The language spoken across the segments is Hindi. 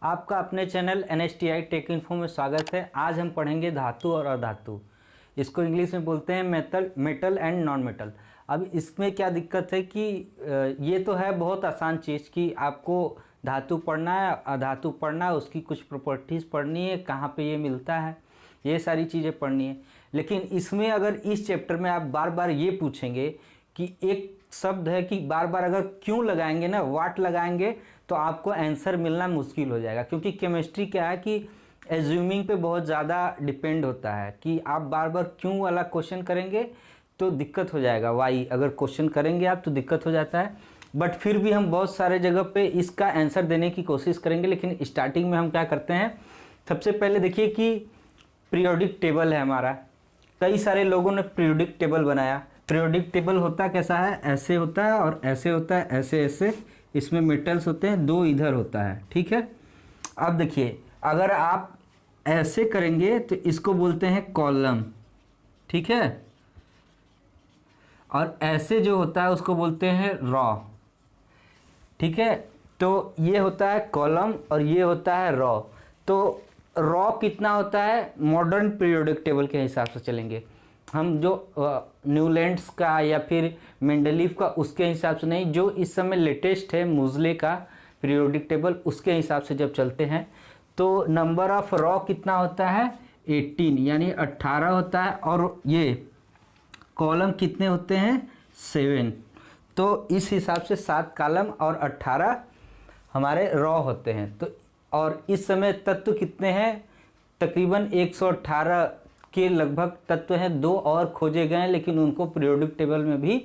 आपका अपने चैनल NSTI टेक इन्फो में स्वागत है। आज हम पढ़ेंगे धातु और अधातु। इसको इंग्लिश में बोलते हैं मेटल एंड नॉन मेटल। अब इसमें क्या दिक्कत है कि ये तो है बहुत आसान चीज़ कि आपको धातु पढ़ना है, अधातु पढ़ना है, उसकी कुछ प्रॉपर्टीज़ पढ़नी है, कहाँ पे ये मिलता है, ये सारी चीज़ें पढ़नी है। लेकिन इसमें अगर इस चैप्टर में आप बार बार ये पूछेंगे कि एक शब्द है कि बार बार अगर क्यों लगाएंगे ना, वाट लगाएंगे, तो आपको आंसर मिलना मुश्किल हो जाएगा। क्योंकि केमिस्ट्री क्या है कि एज्यूमिंग पे बहुत ज़्यादा डिपेंड होता है कि आप बार बार क्यों वाला क्वेश्चन करेंगे तो दिक्कत हो जाएगा। वाई अगर क्वेश्चन करेंगे आप तो दिक्कत हो जाता है। बट फिर भी हम बहुत सारे जगह पे इसका आंसर देने की कोशिश करेंगे। लेकिन स्टार्टिंग में हम क्या करते हैं, सबसे पहले देखिए कि पीरियोडिक टेबल है हमारा। कई सारे लोगों ने पीरियोडिक टेबल बनाया। पीरियोडिक टेबल होता कैसा है, ऐसे होता है और ऐसे होता है, ऐसे ऐसे इसमें मेटल्स होते हैं, दो इधर होता है, ठीक है। अब देखिए अगर आप ऐसे करेंगे तो इसको बोलते हैं कॉलम, ठीक है, और ऐसे जो होता है उसको बोलते हैं रॉ, ठीक है। तो ये होता है कॉलम और ये होता है रॉ। तो रॉ कितना होता है, मॉडर्न पीरियोडिक टेबल के हिसाब से चलेंगे हम, जो न्यूलैंड्स का या फिर मेंडलीफ का उसके हिसाब से नहीं, जो इस समय लेटेस्ट है मुजले का पीरियोडिक टेबल, उसके हिसाब से जब चलते हैं तो नंबर ऑफ रॉ कितना होता है 18, यानी 18 होता है। और ये कॉलम कितने होते हैं 7। तो इस हिसाब से 7 कॉलम और 18 हमारे रॉ होते हैं। तो और इस समय तत्व कितने हैं, तकरीबन 118 के लगभग तत्व हैं। 2 और खोजे गए हैं लेकिन उनको पीरियोडिक टेबल में भी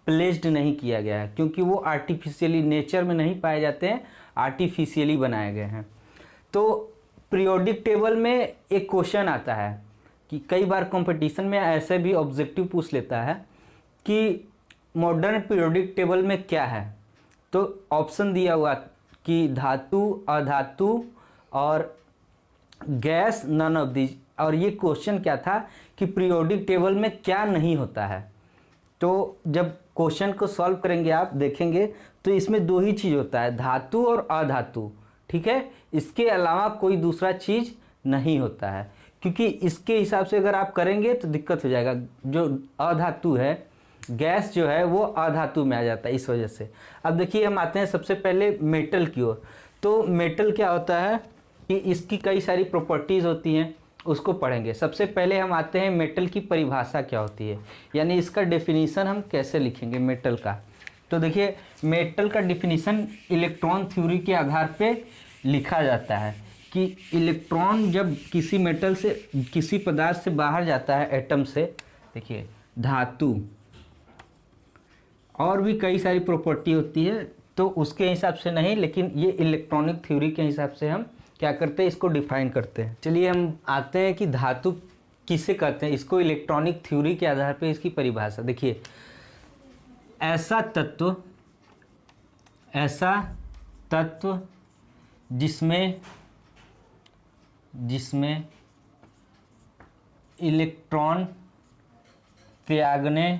प्लेस्ड नहीं किया गया है क्योंकि वो आर्टिफिशियली नेचर में नहीं पाए जाते हैं, आर्टिफिशियली बनाए गए हैं। तो पीरियोडिक टेबल में एक क्वेश्चन आता है कि कई बार कंपटीशन में ऐसे भी ऑब्जेक्टिव पूछ लेता है कि मॉडर्न पीरियोडिक टेबल में क्या है। तो ऑप्शन दिया हुआ कि धातु, अधातु और गैस, नन ऑफ दीज। और ये क्वेश्चन क्या था कि पीरियोडिक टेबल में क्या नहीं होता है। तो जब क्वेश्चन को सॉल्व करेंगे आप देखेंगे तो इसमें 2 ही चीज़ होता है, धातु और अधातु, ठीक है। इसके अलावा कोई दूसरा चीज़ नहीं होता है। क्योंकि इसके हिसाब से अगर आप करेंगे तो दिक्कत हो जाएगा। जो अधातु है, गैस जो है वो अधातु में आ जाता है इस वजह से। अब देखिए हम आते हैं सबसे पहले मेटल की ओर। तो मेटल क्या होता है कि इसकी कई सारी प्रॉपर्टीज़ होती हैं, उसको पढ़ेंगे। सबसे पहले हम आते हैं मेटल की परिभाषा क्या होती है, यानी इसका डेफिनीशन हम कैसे लिखेंगे मेटल का। तो देखिए मेटल का डेफिनीशन इलेक्ट्रॉन थ्योरी के आधार पे लिखा जाता है कि इलेक्ट्रॉन जब किसी मेटल से, किसी पदार्थ से बाहर जाता है, एटम से, देखिए धातु और भी कई सारी प्रॉपर्टी होती है, तो उसके हिसाब से नहीं, लेकिन ये इलेक्ट्रॉनिक थ्योरी के हिसाब से हम क्या करते हैं, इसको डिफाइन करते हैं। चलिए हम आते हैं कि धातु किसे कहते हैं। इसको इलेक्ट्रॉनिक थ्योरी के आधार पे इसकी परिभाषा देखिए, ऐसा तत्व जिसमें इलेक्ट्रॉन त्यागने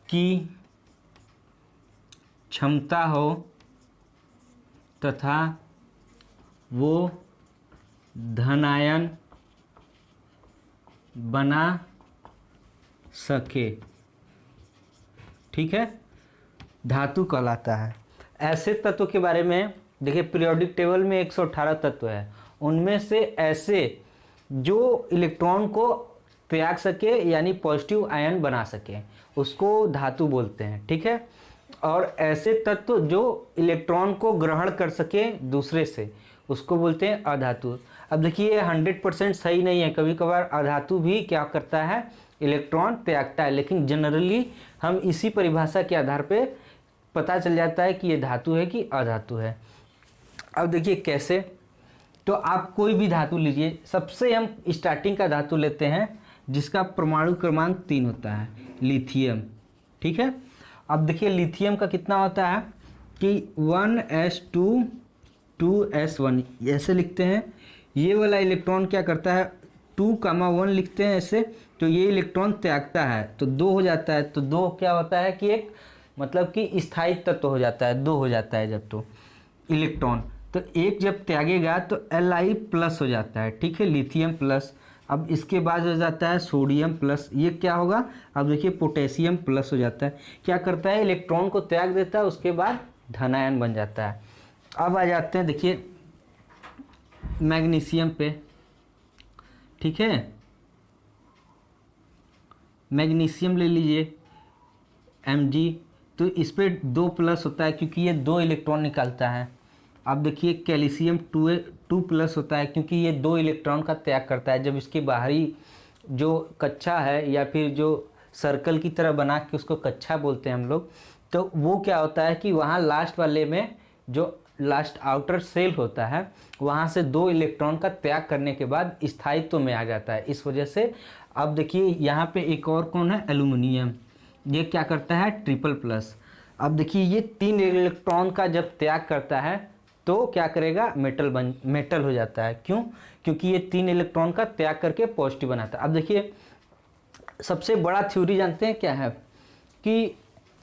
की क्षमता हो तथा वो धनायन बना सके, ठीक है, धातु कहलाता है। ऐसे तत्व के बारे में देखिए, पीरियोडिक टेबल में 118 तत्व है, उनमें से ऐसे जो इलेक्ट्रॉन को त्याग सके यानी पॉजिटिव आयन बना सके उसको धातु बोलते हैं, ठीक है। और ऐसे तत्व जो इलेक्ट्रॉन को ग्रहण कर सके दूसरे से उसको बोलते हैं अधातु। अब देखिए 100% सही नहीं है, कभी कभार अधातु भी क्या करता है, इलेक्ट्रॉन त्यागता है, लेकिन जनरली हम इसी परिभाषा के आधार पे पता चल जाता है कि ये धातु है कि अधातु है। अब देखिए कैसे, तो आप कोई भी धातु लीजिए, सबसे हम स्टार्टिंग का धातु लेते हैं जिसका परमाणु क्रमांक 3 होता है, लिथियम, ठीक है। अब देखिए लिथियम का कितना होता है कि 1s2 2s1 ऐसे लिखते हैं। ये वाला इलेक्ट्रॉन क्या करता है, 2,1 लिखते हैं ऐसे, तो ये इलेक्ट्रॉन त्यागता है तो 2 हो जाता है। तो 2 क्या होता है कि एक मतलब कि स्थायी तत्व हो जाता है, 2 हो जाता है जब। इलेक्ट्रॉन, तो एक जब त्यागेगा तो Li प्लस हो जाता है, ठीक है, लिथियम प्लस। अब इसके बाद हो जाता है सोडियम प्लस, ये क्या होगा, अब देखिए पोटेशियम प्लस हो जाता है। क्या करता है, इलेक्ट्रॉन को त्याग देता है, उसके बाद धनायन बन जाता है। अब आ जाते हैं देखिए मैग्नीशियम पे, ठीक है, मैग्नीशियम ले लीजिए Mg, तो इस पे 2 प्लस होता है क्योंकि ये 2 इलेक्ट्रॉन निकालता है। अब देखिए कैल्शियम 2 प्लस होता है क्योंकि ये 2 इलेक्ट्रॉन का त्याग करता है। जब इसकी बाहरी जो कक्षा है या फिर जो सर्कल की तरह बना के उसको कक्षा बोलते हैं हम लोग, तो वो क्या होता है कि वहाँ लास्ट वाले में जो लास्ट आउटर सेल होता है वहाँ से 2 इलेक्ट्रॉन का त्याग करने के बाद स्थायित्व में आ जाता है, इस वजह से। अब देखिए यहाँ पे एक और कौन है, एल्यूमिनियम, ये क्या करता है, ट्रिपल प्लस। अब देखिए ये 3 इलेक्ट्रॉन का जब त्याग करता है तो क्या करेगा, मेटल हो जाता है। क्यों, क्योंकि ये 3 इलेक्ट्रॉन का त्याग करके पॉजिटिव बनाता है। अब देखिए सबसे बड़ा थ्योरी जानते हैं क्या है, कि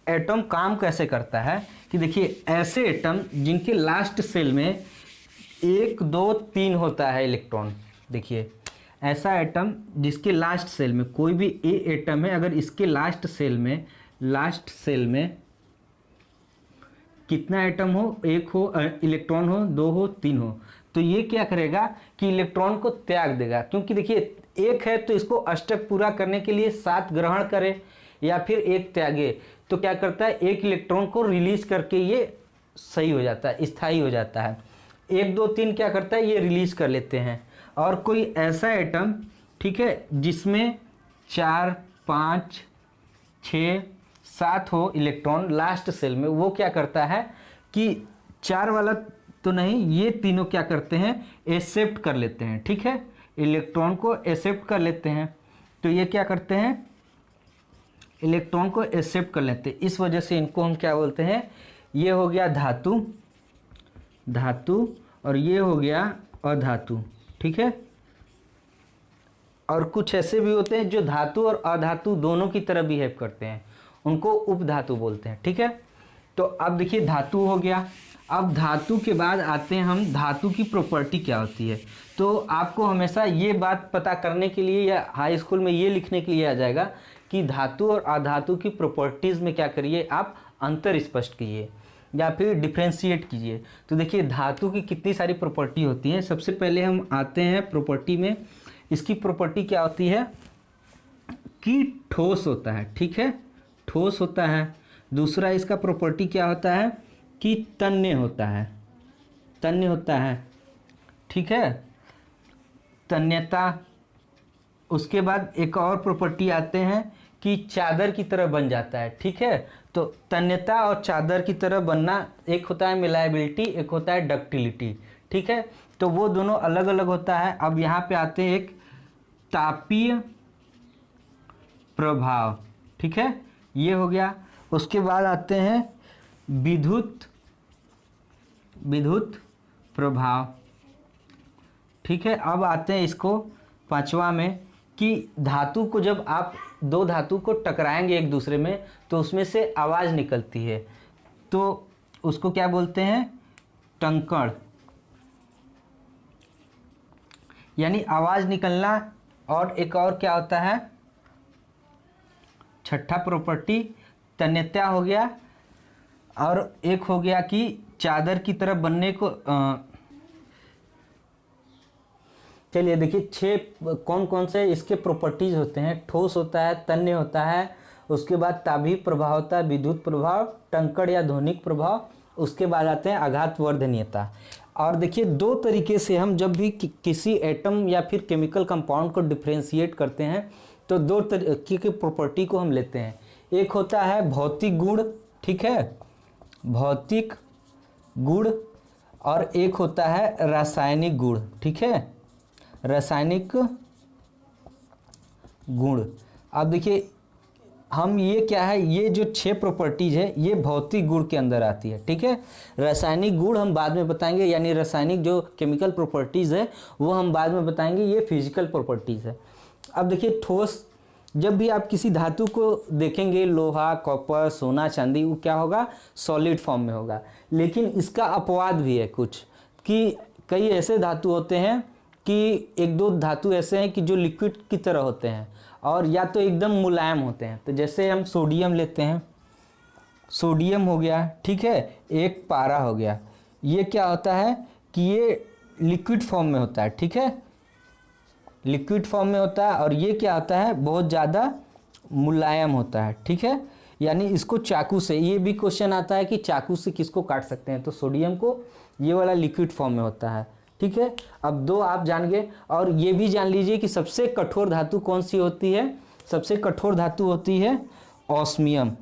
एटम काम कैसे करता है, कि देखिए ऐसे एटम जिनके लास्ट सेल में 1 2 3 होता है इलेक्ट्रॉन, देखिए ऐसा एटम जिसके लास्ट सेल में कोई भी ए एटम है, अगर इसके लास्ट सेल में कितना एटम हो, 1 हो, इलेक्ट्रॉन हो, 2 हो, 3 हो, तो ये क्या करेगा कि इलेक्ट्रॉन को त्याग देगा। क्योंकि देखिए 1 है तो इसको अष्टक पूरा करने के लिए 7 ग्रहण करे या फिर 1 त्यागे, तो क्या करता है, 1 इलेक्ट्रॉन को रिलीज करके ये सही हो जाता है, स्थायी हो जाता है। 1 2 3 क्या करता है, ये रिलीज कर लेते हैं। और कोई ऐसा एटम, ठीक है, जिसमें 4 5 6 7 हो इलेक्ट्रॉन लास्ट सेल में, वो क्या करता है कि 4 वाला तो नहीं, ये तीनों क्या करते हैं, एक्सेप्ट कर लेते हैं, ठीक है, इलेक्ट्रॉन को एक्सेप्ट कर लेते हैं। तो ये क्या करते हैं, इलेक्ट्रॉन को एक्सेप्ट कर लेते हैं, इस वजह से इनको हम क्या बोलते हैं, ये हो गया धातु और ये हो गया अधातु, ठीक है। और कुछ ऐसे भी होते हैं जो धातु और अधातु दोनों की तरह बिहेव करते हैं, उनको उपधातु बोलते हैं, ठीक है। तो अब देखिए धातु हो गया। अब धातु के बाद आते हैं हम, धातु की प्रॉपर्टी क्या होती है। तो आपको हमेशा ये बात पता करने के लिए या हाई स्कूल में ये लिखने के लिए आ जाएगा कि धातु और अधातु की प्रॉपर्टीज़ में क्या करिए, आप अंतर स्पष्ट कीजिए या फिर डिफ्रेंशिएट कीजिए। तो देखिए धातु की कितनी सारी प्रॉपर्टी होती हैं। सबसे पहले हम आते हैं प्रॉपर्टी में, इसकी प्रॉपर्टी क्या होती है कि ठोस होता है, ठीक है, ठोस होता है। दूसरा इसका प्रॉपर्टी क्या होता है कि तन्य होता है, ठीक है, तन्यता। उसके बाद एक और प्रॉपर्टी आते हैं कि चादर की तरह बन जाता है, ठीक है। तो तन्यता और चादर की तरह बनना, एक होता है मिलायबिलिटी, एक होता है डक्टिलिटी, ठीक है। तो वो दोनों अलग अलग होता है। अब यहाँ पे आते हैं एक तापीय प्रभाव, ठीक है, ये हो गया। उसके बाद आते हैं विद्युत प्रभाव, ठीक है। अब आते हैं इसको 5वां में कि धातु को जब आप 2 धातु को टकराएंगे एक दूसरे में तो उसमें से आवाज़ निकलती है, तो उसको क्या बोलते हैं, टंकण, यानी आवाज़ निकलना। और एक और क्या होता है, छठा प्रॉपर्टी तन्यता हो गया। और एक हो गया कि चादर की तरह बनने को, चलिए देखिए 6 कौन कौन से इसके प्रॉपर्टीज होते हैं। ठोस होता है, तन्य होता है, उसके बाद तापीय प्रभाव होता है, विद्युत प्रभाव, टंकण या ध्वनिक प्रभाव, उसके बाद आते हैं आघातवर्धनीयता। और देखिए 2 तरीके से हम जब भी किसी एटम या फिर केमिकल कंपाउंड को डिफ्रेंशिएट करते हैं तो 2 तरीके की प्रॉपर्टी को हम लेते हैं। एक होता है भौतिक गुण, ठीक है, भौतिक गुण, और एक होता है रासायनिक गुण, ठीक है, रासायनिक गुण। अब देखिए हम ये क्या है, ये जो 6 प्रॉपर्टीज है ये भौतिक गुण के अंदर आती है, ठीक है। रासायनिक गुण हम बाद में बताएंगे, यानी रासायनिक जो केमिकल प्रॉपर्टीज है वो हम बाद में बताएंगे, ये फिजिकल प्रॉपर्टीज है। अब देखिए ठोस जब भी आप किसी धातु को देखेंगे, लोहा, कॉपर, सोना, चांदी, वो क्या होगा, सॉलिड फॉर्म में होगा। लेकिन इसका अपवाद भी है कुछ, कि कई ऐसे धातु होते हैं कि एक दो धातु ऐसे हैं कि जो लिक्विड की तरह होते हैं और या तो एकदम मुलायम होते हैं। तो जैसे हम सोडियम लेते हैं, सोडियम हो गया, ठीक है, एक पारा हो गया, ये क्या होता है कि ये लिक्विड फॉर्म में होता है, ठीक है, लिक्विड फॉर्म में होता है। और ये क्या होता है, बहुत ज़्यादा मुलायम होता है, ठीक है। यानी इसको चाकू से, ये भी क्वेश्चन आता है कि चाकू से किसको काट सकते हैं, तो सोडियम को, ये वाला लिक्विड फॉर्म में होता है, ठीक है। अब दो आप जान गए। और ये भी जान लीजिए कि सबसे कठोर धातु कौन सी होती है, सबसे कठोर धातु होती है ऑस्मियम,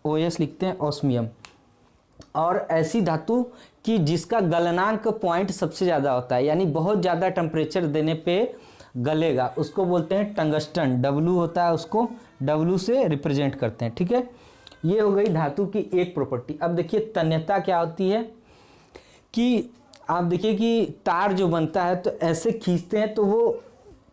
OS लिखते हैं, ऑस्मियम। और ऐसी धातु कि जिसका गलनांक पॉइंट सबसे ज़्यादा होता है, यानी बहुत ज़्यादा टेम्परेचर देने पे गलेगा, उसको बोलते हैं टंगस्टन। W होता है, उसको W से रिप्रेजेंट करते हैं, ठीक है। ये हो गई धातु की एक प्रॉपर्टी। अब देखिए तन्यता क्या होती है, कि आप देखिए कि तार जो बनता है तो ऐसे खींचते हैं तो वो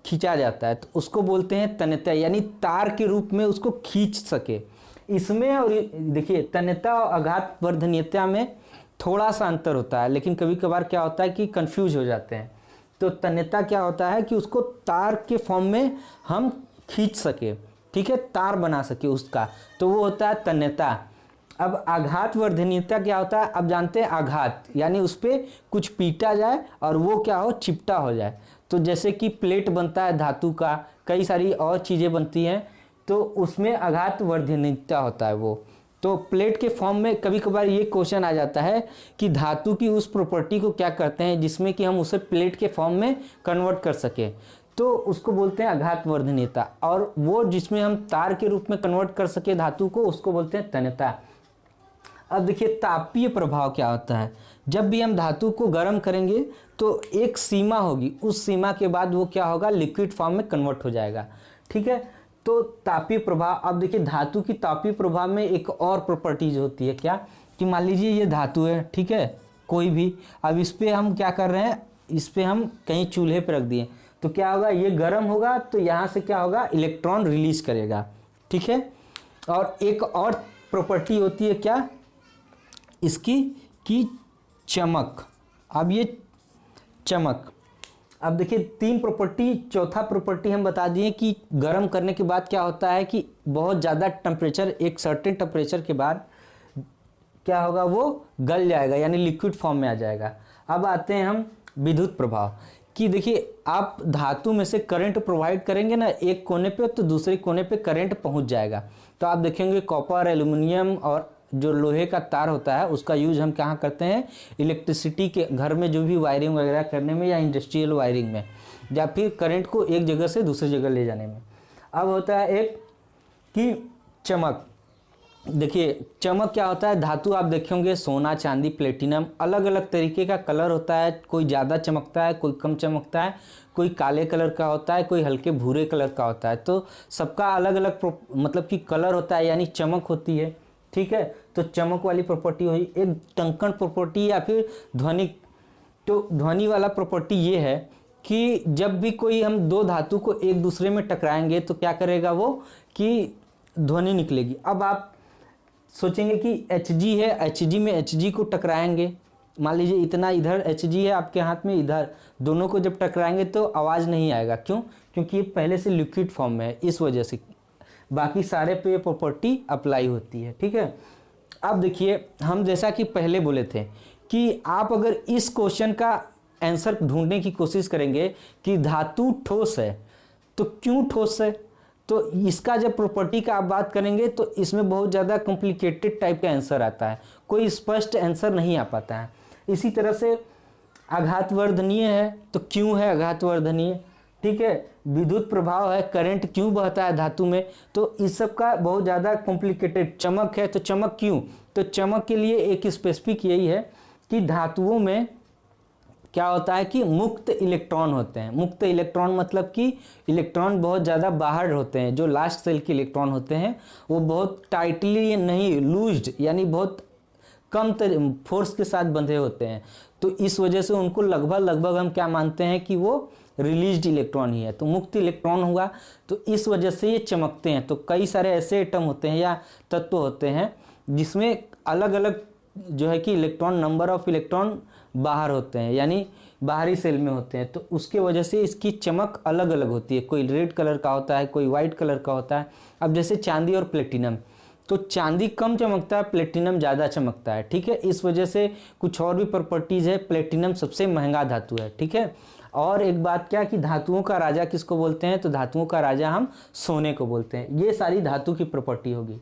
खींचा जाता है, तो उसको बोलते हैं तन्यता, यानी तार के रूप में उसको खींच सके। इसमें और देखिए तन्यता और आघात वर्धनीयता में थोड़ा सा अंतर होता है, लेकिन कभी कभार क्या होता है कि कंफ्यूज हो जाते हैं। तो तन्यता क्या होता है कि उसको तार के फॉर्म में हम खींच सके, ठीक है, तार बना सके उसका, तो वो होता है तन्यता। अब आघात वर्धनीयता क्या होता है, अब जानते हैं आघात, यानी उस पर कुछ पीटा जाए और वो क्या हो, चिपटा हो जाए। तो जैसे कि प्लेट बनता है धातु का, कई सारी और चीज़ें बनती हैं, तो उसमें आघात वर्धनीयता होता है वो। तो प्लेट के फॉर्म में कभी कभार ये क्वेश्चन आ जाता है कि धातु की उस प्रॉपर्टी को क्या करते हैं जिसमें कि हम उसे प्लेट के फॉर्म में कन्वर्ट कर सके, तो उसको बोलते हैं आघात वर्धनीयता। और वो जिसमें हम तार के रूप में कन्वर्ट कर सके धातु को, उसको बोलते हैं तन्यता। अब देखिए तापीय प्रभाव क्या होता है, जब भी हम धातु को गर्म करेंगे तो एक सीमा होगी, उस सीमा के बाद वो क्या होगा, लिक्विड फॉर्म में कन्वर्ट हो जाएगा, ठीक है। तो तापीय प्रभाव, अब देखिए धातु की तापीय प्रभाव में एक और प्रॉपर्टीज होती है, क्या, कि मान लीजिए ये धातु है, ठीक है, कोई भी, अब इस पर हम क्या कर रहे हैं, इस पर हम कहीं चूल्हे पर रख दिए, तो क्या होगा, ये गर्म होगा तो यहाँ से क्या होगा, इलेक्ट्रॉन रिलीज करेगा, ठीक है। और एक और प्रॉपर्टी होती है क्या इसकी, कि चमक। अब ये चमक, अब देखिए तीन प्रॉपर्टी, चौथा प्रॉपर्टी हम बता दिए कि गर्म करने के बाद क्या होता है कि बहुत ज़्यादा टेम्परेचर, एक सर्टेन टेम्परेचर के बाद क्या होगा, वो गल जाएगा, यानी लिक्विड फॉर्म में आ जाएगा। अब आते हैं हम विद्युत प्रभाव, कि देखिए आप धातु में से करंट प्रोवाइड करेंगे ना एक कोने पे, तो दूसरे कोने पे करंट पहुंच जाएगा। तो आप देखेंगे कॉपर, एल्युमिनियम और जो लोहे का तार होता है उसका यूज हम कहाँ करते हैं, इलेक्ट्रिसिटी के घर में जो भी वायरिंग वगैरह करने में, या इंडस्ट्रियल वायरिंग में, या फिर करंट को एक जगह से दूसरी जगह ले जाने में। अब होता है एक कि चमक। देखिए चमक क्या होता है, धातु आप देखेंगे सोना, चांदी, प्लेटिनम, अलग अलग तरीके का कलर होता है, कोई ज़्यादा चमकता है, कोई कम चमकता है, कोई काले कलर का होता है, कोई हल्के भूरे कलर का होता है। तो सबका अलग अलग मतलब कि कलर होता है, यानी चमक होती है, ठीक है। तो चमक वाली प्रॉपर्टी हुई एक टंकण प्रॉपर्टी, या फिर ध्वनि। तो ध्वनि वाला प्रॉपर्टी ये है कि जब भी कोई हम दो धातु को एक दूसरे में टकराएंगे तो क्या करेगा वो, कि ध्वनि निकलेगी। अब आप सोचेंगे कि Hg है, Hg में Hg को टकराएंगे, मान लीजिए इतना इधर Hg है आपके हाथ में, इधर, दोनों को जब टकराएंगे तो आवाज़ नहीं आएगा। क्यों? क्योंकि ये पहले से लिक्विड फॉर्म में है, इस वजह से। बाकी सारे पे ये प्रॉपर्टी अप्लाई होती है, ठीक है। अब देखिए हम जैसा कि पहले बोले थे कि आप अगर इस क्वेश्चन का आंसर ढूंढने की कोशिश करेंगे कि धातु ठोस है, तो क्यों ठोस है, तो इसका जब प्रॉपर्टी का आप बात करेंगे तो इसमें बहुत ज़्यादा कॉम्प्लिकेटेड टाइप का आंसर आता है, कोई स्पष्ट आंसर नहीं आ पाता है। इसी तरह से आघातवर्धनीय है, तो क्यों है आघातवर्धनीय, ठीक है। विद्युत प्रभाव है, करंट क्यों बहता है धातु में, तो इस सब का बहुत ज़्यादा कॉम्प्लिकेटेड। चमक है, तो चमक क्यों, तो चमक के लिए एक स्पेसिफिक यही है कि धातुओं में क्या होता है कि मुक्त इलेक्ट्रॉन होते हैं। मुक्त इलेक्ट्रॉन मतलब कि इलेक्ट्रॉन बहुत ज़्यादा बाहर होते हैं, जो लास्ट सेल के इलेक्ट्रॉन होते हैं वो बहुत टाइटली नहीं, लूज्ड, यानी बहुत कम फोर्स के साथ बंधे होते हैं। तो इस वजह से उनको लगभग हम क्या मानते हैं कि वो रिलीज्ड इलेक्ट्रॉन ही है, तो मुक्त इलेक्ट्रॉन हुआ, तो इस वजह से ये चमकते हैं। तो कई सारे ऐसे एटम होते हैं या तत्व होते हैं जिसमें अलग अलग जो है कि इलेक्ट्रॉन, नंबर ऑफ इलेक्ट्रॉन बाहर होते हैं, यानी बाहरी सेल में होते हैं, तो उसके वजह से इसकी चमक अलग अलग होती है। कोई रेड कलर का होता है, कोई वाइट कलर का होता है। अब जैसे चांदी और प्लेटिनम, तो चांदी कम चमकता है, प्लेटिनम ज़्यादा चमकता है, ठीक है। इस वजह से कुछ और भी प्रॉपर्टीज़ है, प्लेटिनम सबसे महंगा धातु है, ठीक है। और एक बात क्या कि धातुओं का राजा किसको बोलते हैं, तो धातुओं का राजा हम सोने को बोलते हैं। ये सारी धातु की प्रॉपर्टी होगी।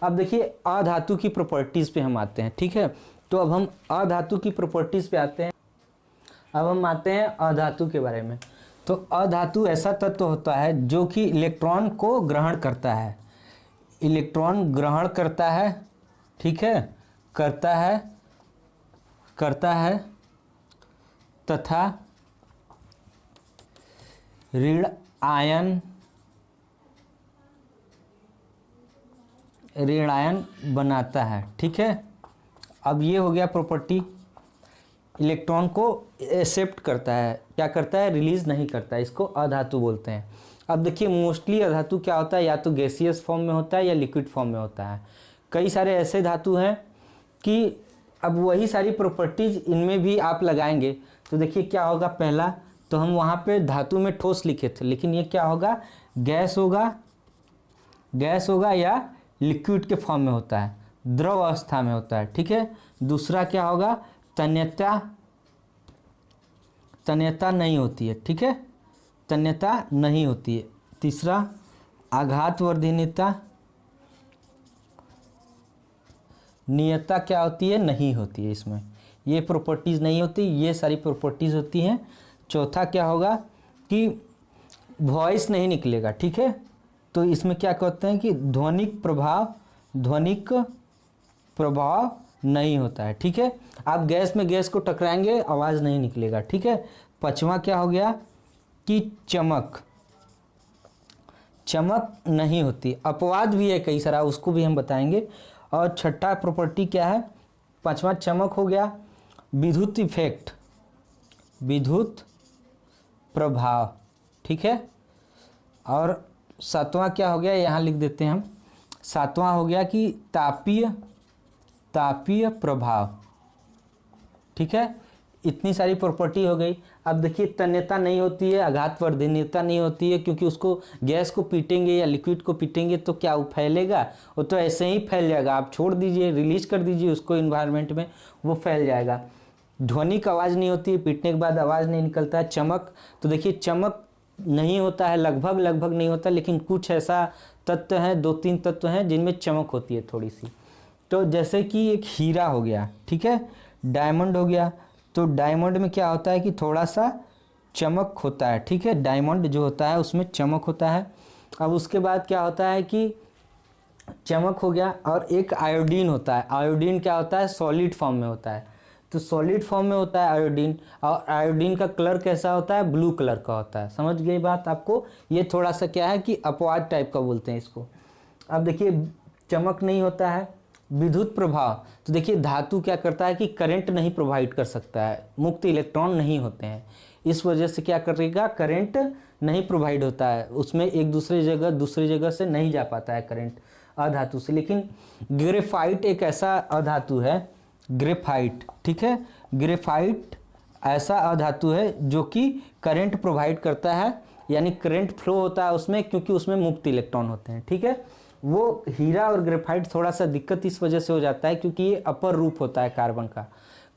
अब देखिए अधातु की प्रॉपर्टीज़ पे हम आते हैं, ठीक है। तो अब हम अधातु की प्रॉपर्टीज़ पे आते हैं। अब हम आते हैं अधातु के बारे में। तो अधातु ऐसा तत्व होता है जो कि इलेक्ट्रॉन को ग्रहण करता है, इलेक्ट्रॉन ग्रहण करता है, ठीक है, करता है तथा ऋण आयन बनाता है, ठीक है। अब ये हो गया प्रॉपर्टी, इलेक्ट्रॉन को एक्सेप्ट करता है, क्या करता है, रिलीज नहीं करता है, इसको अधातु बोलते हैं। अब देखिए मोस्टली अधातु क्या होता है, या तो गैसियस फॉर्म में होता है या लिक्विड फॉर्म में होता है। कई सारे ऐसे धातु हैं कि अब वही सारी प्रॉपर्टीज इनमें भी आप लगाएंगे तो देखिए क्या होगा। पहला तो हम वहाँ पे धातु में ठोस लिखे थे, लेकिन ये क्या होगा, गैस होगा या लिक्विड के फॉर्म में होता है, द्रव अवस्था में होता है, ठीक है। दूसरा क्या होगा, तन्यता नहीं होती है, ठीक है, तन्यता नहीं होती है। तीसरा आघातवर्धनीयता, नियता क्या होती है, नहीं होती है, इसमें ये प्रॉपर्टीज़ नहीं होती, ये सारी प्रॉपर्टीज़ होती हैं। चौथा क्या होगा कि वॉइस नहीं निकलेगा, ठीक है। तो इसमें क्या कहते हैं कि ध्वनिक प्रभाव नहीं होता है, ठीक है। आप गैस में गैस को टकराएंगे, आवाज़ नहीं निकलेगा, ठीक है। पांचवा क्या हो गया कि चमक नहीं होती, अपवाद भी है कई सारा, उसको भी हम बताएंगे। और छठा प्रॉपर्टी क्या है, पांचवा चमक हो गया, विद्युत इफेक्ट, विद्युत प्रभाव, ठीक है। और सातवां क्या हो गया, यहाँ लिख देते हैं हम, सातवां हो गया कि तापीय प्रभाव, ठीक है। इतनी सारी प्रॉपर्टी हो गई। अब देखिए तन्यता नहीं होती है, आघातवर्धनीयता नहीं होती है, क्योंकि उसको गैस को पीटेंगे या लिक्विड को पीटेंगे तो क्या वो फैलेगा, वो तो ऐसे ही फैल जाएगा। आप छोड़ दीजिए, रिलीज कर दीजिए उसको इन्वायरमेंट में, वो फैल जाएगा। ध्वनिक आवाज़ नहीं होती है, पीटने के बाद आवाज़ नहीं निकलता है। चमक, तो देखिए चमक नहीं होता है, लगभग नहीं होता, लेकिन कुछ ऐसा तत्व है, 2-3 तत्व हैं जिनमें चमक होती है थोड़ी सी। तो जैसे कि एक हीरा हो गया, ठीक है, डायमंड हो गया, तो डायमंड में क्या होता है कि थोड़ा सा चमक होता है, ठीक है। डायमंड जो होता है उसमें चमक होता है। अब उसके बाद क्या होता है कि चमक हो गया, और एक आयोडीन होता है। आयोडीन क्या होता है, सॉलिड फॉर्म में होता है, तो सॉलिड फॉर्म में होता है आयोडीन। और आयोडीन का कलर कैसा होता है, ब्लू कलर का होता है। समझ गई बात आपको। ये थोड़ा सा क्या है कि अपवाद टाइप का बोलते हैं इसको। अब देखिए चमक नहीं होता है, विद्युत प्रभाव, तो देखिए धातु क्या करता है कि करंट नहीं प्रोवाइड कर सकता है, मुक्त इलेक्ट्रॉन नहीं होते हैं, इस वजह से क्या करेगा, करंट नहीं प्रोवाइड होता है, उसमें एक दूसरी जगह से नहीं जा पाता है करंट अधातु से। लेकिन ग्रेफाइट एक ऐसा अधातु है, ग्रेफाइट, ठीक है, ग्रेफाइट ऐसा अधातु है जो कि करंट प्रोवाइड करता है, यानी करंट फ्लो होता है उसमें, क्योंकि उसमें मुक्त इलेक्ट्रॉन होते हैं, ठीक है। वो हीरा और ग्रेफाइट थोड़ा सा दिक्कत इस वजह से हो जाता है क्योंकि ये अपर रूप होता है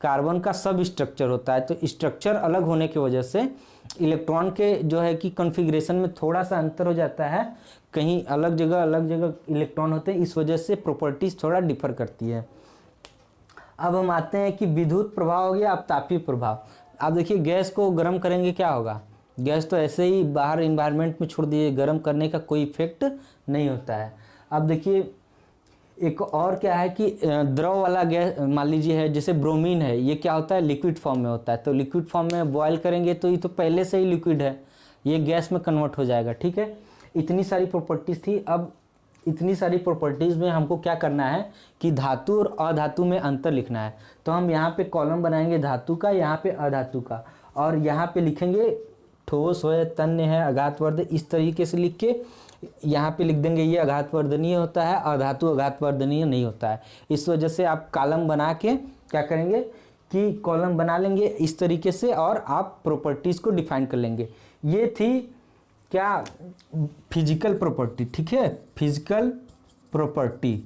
कार्बन का सब स्ट्रक्चर होता है, तो स्ट्रक्चर अलग होने की वजह से इलेक्ट्रॉन के जो है कि कॉन्फ़िगरेशन में थोड़ा सा अंतर हो जाता है, कहीं अलग जगह इलेक्ट्रॉन होते हैं, इस वजह से प्रॉपर्टीज थोड़ा डिफर करती है। अब हम आते हैं कि विद्युत प्रभाव हो गया। अब तापीय प्रभाव, आप देखिए गैस को गर्म करेंगे क्या होगा, गैस तो ऐसे ही बाहर इन्वायरमेंट में छोड़ दीजिए, गर्म करने का कोई इफेक्ट नहीं होता है। अब देखिए एक और क्या है कि द्रव वाला गैस मान लीजिए है, जैसे ब्रोमीन है, ये क्या होता है, लिक्विड फॉर्म में होता है, तो लिक्विड फॉर्म में बॉयल करेंगे तो ये तो पहले से ही लिक्विड है, ये गैस में कन्वर्ट हो जाएगा, ठीक है। इतनी सारी प्रॉपर्टीज़ थी। अब इतनी सारी प्रॉपर्टीज़ में हमको क्या करना है कि धातु और अधातु में अंतर लिखना है, तो हम यहाँ पे कॉलम बनाएंगे धातु का, यहाँ पे अधातु का, और यहाँ पे लिखेंगे ठोस है, तन्य है, आघातवर्धक, इस तरीके से लिख के यहाँ पे लिख देंगे ये आघातवर्धनीय होता है, अधातु आघातवर्धनीय नहीं होता है। इस वजह से आप कॉलम बना के क्या करेंगे कि कॉलम बना लेंगे इस तरीके से और आप प्रॉपर्टीज़ को डिफाइन कर लेंगे। ये थी क्या, फिजिकल प्रॉपर्टी, ठीक है, फिजिकल प्रॉपर्टी,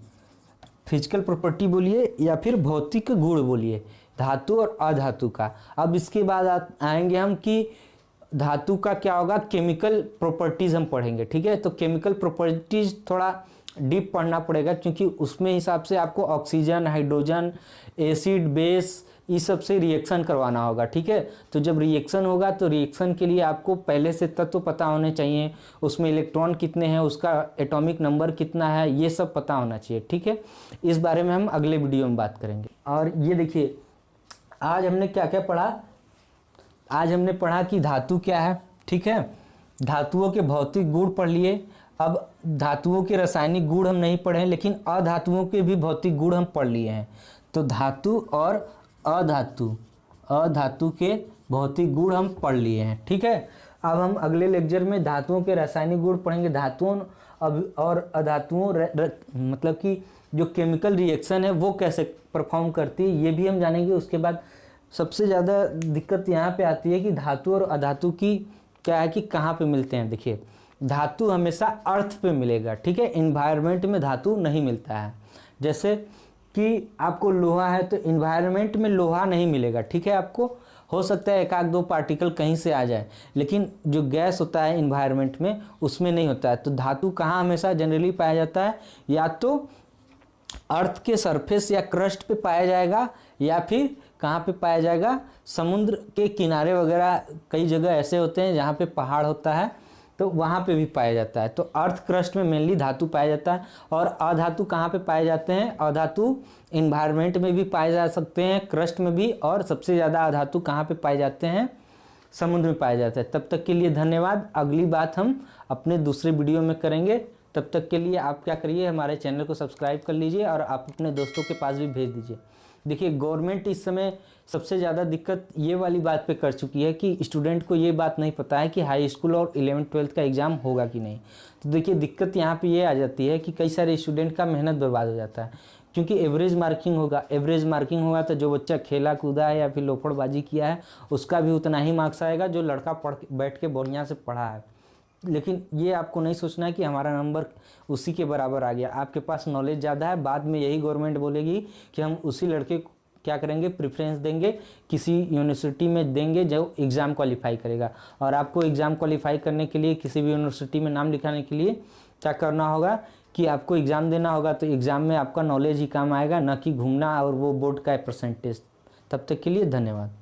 फिजिकल प्रॉपर्टी बोलिए या फिर भौतिक गुण बोलिए धातु और अधातु का। अब इसके बाद आएंगे हम कि धातु का क्या होगा, केमिकल प्रॉपर्टीज़ हम पढ़ेंगे, ठीक है। तो केमिकल प्रॉपर्टीज़ थोड़ा डीप पढ़ना पड़ेगा क्योंकि उसमें हिसाब से आपको ऑक्सीजन, हाइड्रोजन, एसिड, बेस, इस सब से रिएक्शन करवाना होगा, ठीक है। तो जब रिएक्शन होगा तो रिएक्शन के लिए आपको पहले से तत्व पता होने चाहिए, उसमें इलेक्ट्रॉन कितने हैं, उसका एटॉमिक नंबर कितना है, ये सब पता होना चाहिए, ठीक है। इस बारे में हम अगले वीडियो में बात करेंगे। और ये देखिए आज हमने क्या क्या पढ़ा, आज हमने पढ़ा कि धातु क्या है, ठीक है, धातुओं के भौतिक गुण पढ़ लिए। अब धातुओं के रासायनिक गुण हम नहीं पढ़े, लेकिन अधातुओं के भी भौतिक गुण हम पढ़ लिए हैं। तो धातु और अधातु के भौतिक गुण हम पढ़ लिए हैं, ठीक है। अब हम अगले लेक्चर में धातुओं के रासायनिक गुण पढ़ेंगे, धातुओं और अधातुओं मतलब कि जो केमिकल रिएक्शन है वो कैसे परफॉर्म करती है ये भी हम जानेंगे। उसके बाद सबसे ज़्यादा दिक्कत यहाँ पे आती है कि धातु और अधातु की क्या है कि कहाँ पे मिलते हैं। देखिए धातु हमेशा अर्थ पे मिलेगा, ठीक है, इन्वायरमेंट में धातु नहीं मिलता है। जैसे कि आपको लोहा है तो इन्वायरमेंट में लोहा नहीं मिलेगा, ठीक है, आपको हो सकता है एक आध दो पार्टिकल कहीं से आ जाए, लेकिन जो गैस होता है इन्वायरमेंट में उसमें नहीं होता है। तो धातु कहाँ हमेशा जनरली पाया जाता है, या तो अर्थ के सरफेस या क्रस्ट पे पाया जाएगा, या फिर कहाँ पे पाया जाएगा, समुद्र के किनारे वगैरह कई जगह ऐसे होते हैं जहाँ पे पहाड़ होता है तो वहाँ पे भी पाया जाता है। तो अर्थ क्रस्ट में मेनली धातु पाया जाता है। और अधातु कहाँ पे पाए जाते हैं, अधातु इन्वायरमेंट में भी पाए जा सकते हैं, क्रस्ट में भी, और सबसे ज़्यादा अधातु कहाँ पे पाए जाते हैं, समुद्र में पाए जाते हैं। तब तक के लिए धन्यवाद। अगली बात हम अपने दूसरे वीडियो में करेंगे। तब तक के लिए आप क्या करिए, हमारे चैनल को सब्सक्राइब कर लीजिए और आप अपने दोस्तों के पास भी भेज दीजिए। देखिए गवर्नमेंट इस समय सबसे ज़्यादा दिक्कत ये वाली बात पे कर चुकी है कि स्टूडेंट को ये बात नहीं पता है कि हाई स्कूल और 11th-12th का एग्ज़ाम होगा कि नहीं। तो देखिए दिक्कत यहाँ पे ये आ जाती है कि कई सारे स्टूडेंट का मेहनत बर्बाद हो जाता है, क्योंकि एवरेज मार्किंग होगा तो जो बच्चा खेला कूदा है या फिर लोफड़बाजी किया है उसका भी उतना ही मार्क्स आएगा जो लड़का बैठ के बढ़िया से पढ़ा है। लेकिन ये आपको नहीं सोचना है कि हमारा नंबर उसी के बराबर आ गया। आपके पास नॉलेज ज़्यादा है, बाद में यही गवर्नमेंट बोलेगी कि हम उसी लड़के को क्या करेंगे, प्रेफरेंस देंगे, किसी यूनिवर्सिटी में देंगे जो एग्ज़ाम क्वालिफाई करेगा। और आपको एग्ज़ाम क्वालिफाई करने के लिए किसी भी यूनिवर्सिटी में नाम लिखाने के लिए क्या करना होगा कि आपको एग्ज़ाम देना होगा। तो एग्ज़ाम में आपका नॉलेज ही काम आएगा, न कि घूमना और वो बोर्ड का परसेंटेज। तब तक के लिए धन्यवाद।